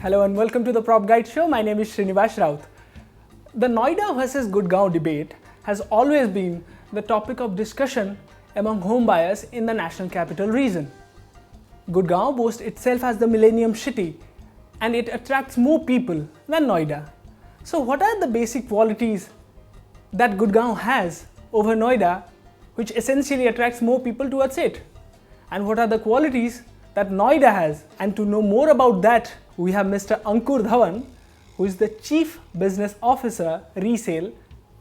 Hello and welcome to the Prop Guide Show. My name is Srinivas Raut. The Noida versus Gurgaon debate has always been the topic of discussion among home buyers in the National Capital Region. Gurgaon boasts itself as the Millennium City and it attracts more people than Noida. So what are the basic qualities that Gurgaon has over Noida which essentially attracts more people towards it? And what are the qualities that Noida has? And to know more about that, we have Mr. Ankur Dhawan, who is the Chief Business Officer Resale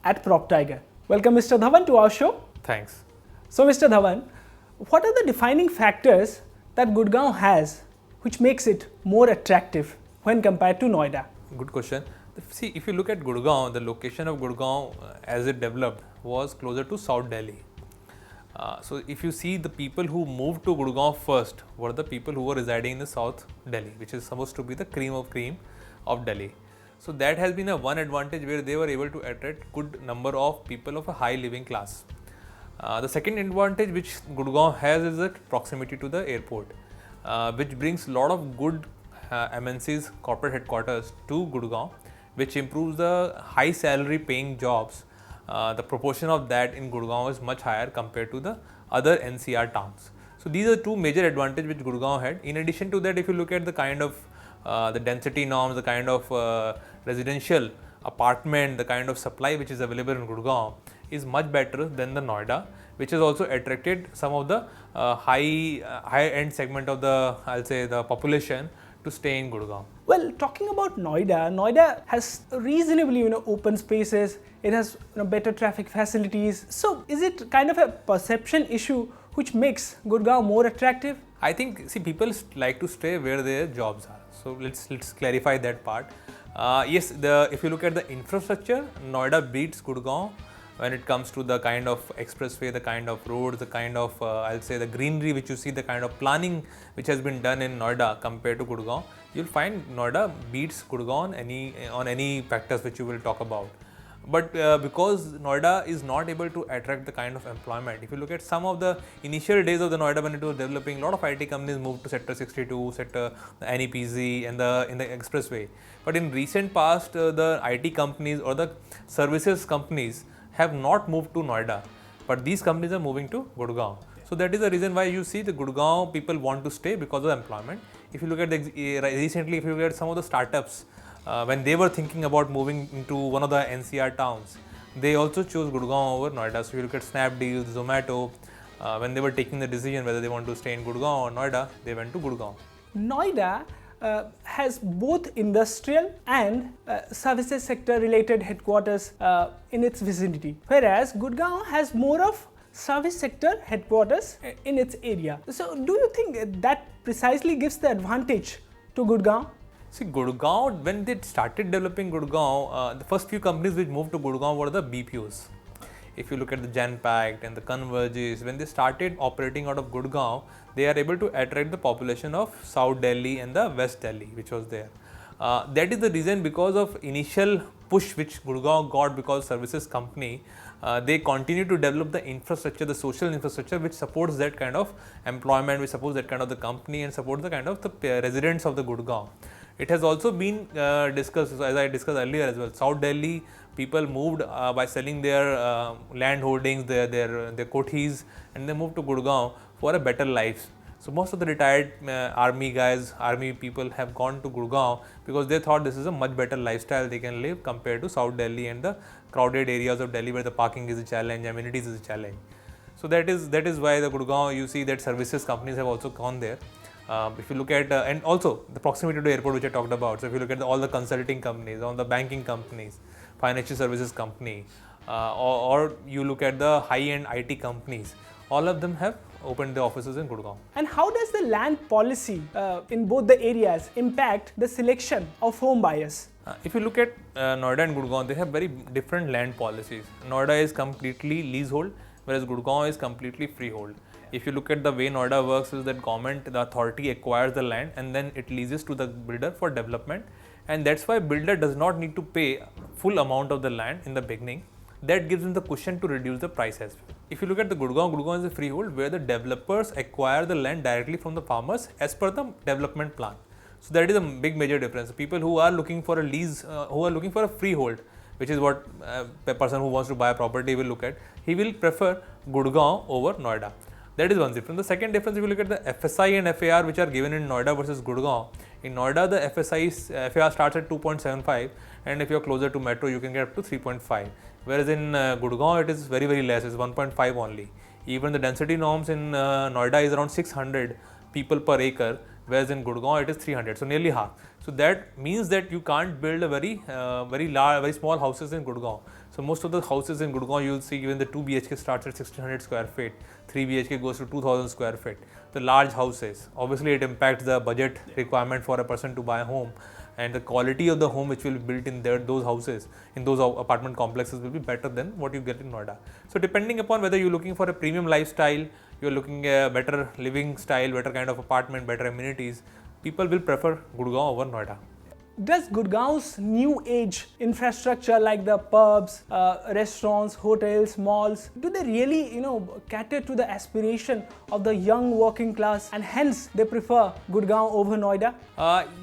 at Prop Tiger. Welcome Mr. Dhawan to our show. Thanks. So Mr. Dhawan, what are the defining factors that Gurgaon has which makes it more attractive when compared to Noida? Good question. See, if you look at Gurgaon, the location of Gurgaon as it developed was closer to South Delhi. So if you see, the people who moved to Gurgaon first were the people who were residing in the South Delhi, which is supposed to be the cream of Delhi. So that has been a one advantage where they were able to attract good number of people of a high living class. The second advantage which Gurgaon has is the proximity to the airport, which brings a lot of good MNCs, corporate headquarters to Gurgaon, which improves the high salary paying jobs. The proportion of that in Gurgaon is much higher compared to the other NCR towns. So these are two major advantages which Gurgaon had. In addition to that, if you look at the kind of the density norms, the kind of residential apartment, the kind of supply which is available in Gurgaon is much better than the Noida, which has also attracted some of the high end segment of the, I'll say, the population to stay in Gurgaon. Well, talking about Noida, Noida has reasonably open spaces. It has better traffic facilities. So is it kind of a perception issue which makes Gurgaon more attractive? I think, see, people like to stay where their jobs are. So let's clarify that part. Yes, if you look at the infrastructure, Noida beats Gurgaon when it comes to the kind of expressway, the kind of roads, the kind of, I'll say, the greenery which you see, the kind of planning which has been done in Noida compared to Gurgaon. You'll find Noida beats Gurgaon on any factors which you will talk about. But because Noida is not able to attract the kind of employment, if you look at some of the initial days of the Noida when it was developing, a lot of IT companies moved to Sector 62, Sector NEPZ and in the expressway. But in recent past, the IT companies or the services companies have not moved to Noida, but these companies are moving to Gurgaon. So that is the reason why you see the Gurgaon people want to stay because of employment. If you look at recently, if you look at some of the startups, when they were thinking about moving into one of the NCR towns, they also chose Gurgaon over Noida. So if you look at Snapdeal, Zomato, when they were taking the decision whether they want to stay in Gurgaon or Noida, they went to Gurgaon. Noida has both industrial and services sector related headquarters in its vicinity, whereas Gurgaon has more of service sector headquarters in its area. So do you think that precisely gives the advantage to Gurgaon? See, Gurgaon, when they started developing Gurgaon, the first few companies which moved to Gurgaon were the BPOs. If you look at the Genpact and the Converges, when they started operating out of Gurgaon, they are able to attract the population of South Delhi and the West Delhi, which was there. That is the reason, because of initial push which Gurgaon got because services company, they continue to develop the infrastructure, the social infrastructure which supports that kind of employment, which supports that kind of the company and supports the kind of the residents of the Gurgaon. It has also been discussed, as I discussed earlier as well. South Delhi people moved by selling their land holdings, their kothis, and they moved to Gurgaon for a better life. So most of the retired army people have gone to Gurgaon because they thought this is a much better lifestyle they can live compared to South Delhi and the crowded areas of Delhi where the parking is a challenge, amenities is a challenge. So that is why the Gurgaon, you see that services companies have also gone there. If you look at, and also the proximity to the airport which I talked about, so if you look at all the consulting companies, all the banking companies, financial services company, or you look at the high-end IT companies, all of them have opened their offices in Gurgaon. And how does the land policy in both the areas impact the selection of home buyers? If you look at Noida and Gurgaon, they have very different land policies. Noida is completely leasehold, whereas Gurgaon is completely freehold. If you look at the way Noida works, is that government, the authority acquires the land and then it leases to the builder for development, and that's why builder does not need to pay full amount of the land in the beginning. That gives him the cushion to reduce the price as well. If you look at the Gurgaon is a freehold where the developers acquire the land directly from the farmers as per the development plan. So that is a big major difference. People who are looking for a lease, who are looking for a freehold, which is what a person who wants to buy a property will look at, he will prefer Gurgaon over Noida. That is one difference. The second difference, if you look at the FSI and FAR which are given in Noida versus Gurgaon, in Noida the FAR starts at 2.75, and if you are closer to metro you can get up to 3.5, whereas in Gurgaon it is very less, it's 1.5 only. Even the density norms in Noida is around 600 people per acre, whereas in Gurgaon it is 300, so nearly half. So that means that you can't build a very small houses in Gurgaon. So most of the houses in Gurgaon you will see even the 2 BHK starts at 1600 square feet, 3 BHK goes to 2000 square feet. The large houses, obviously it impacts the budget requirement for a person to buy a home, and the quality of the home which will be built in those houses, in those apartment complexes, will be better than what you get in Noida. So depending upon whether you're looking for a premium lifestyle, you're looking a better living style, better kind of apartment, better amenities, people will prefer Gurgaon over Noida. Does Gurgaon's new age infrastructure like the pubs, restaurants, hotels, malls, do they really, cater to the aspiration of the young working class, and hence they prefer Gurgaon over Noida?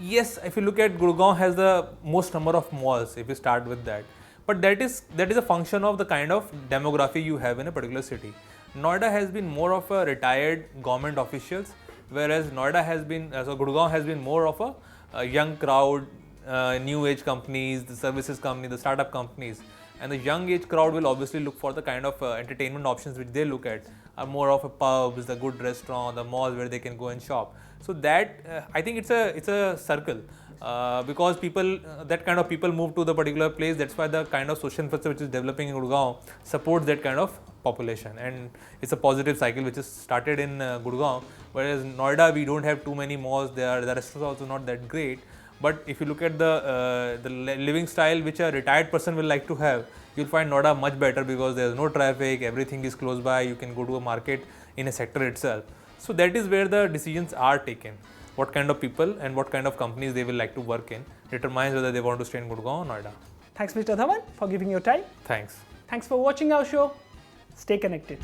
Yes, if you look at Gurgaon has the most number of malls, if you start with that. But that is a function of the kind of demography you have in a particular city. Noida has been more of a retired government officials, whereas Gurgaon has been more of a young crowd, new age companies, the services companies, the startup companies, and the young age crowd will obviously look for the kind of entertainment options which they look at are more of a pubs, the good restaurant, the malls where they can go and shop. So that I think it's a circle, because people that kind of people move to the particular place. That's why the kind of social infrastructure which is developing in Gurgaon supports that kind of population, and it's a positive cycle which is started in Gurgaon. Whereas Noida we don't have too many malls. The restaurants are also not that great. But if you look at the living style which a retired person will like to have, you'll find Noida much better because there's no traffic, everything is close by, you can go to a market in a sector itself. So that is where the decisions are taken. What kind of people and what kind of companies they will like to work in determines whether they want to stay in Gurgaon or Noida. Thanks, Mr. Dhawan, for giving your time. Thanks. Thanks for watching our show. Stay connected.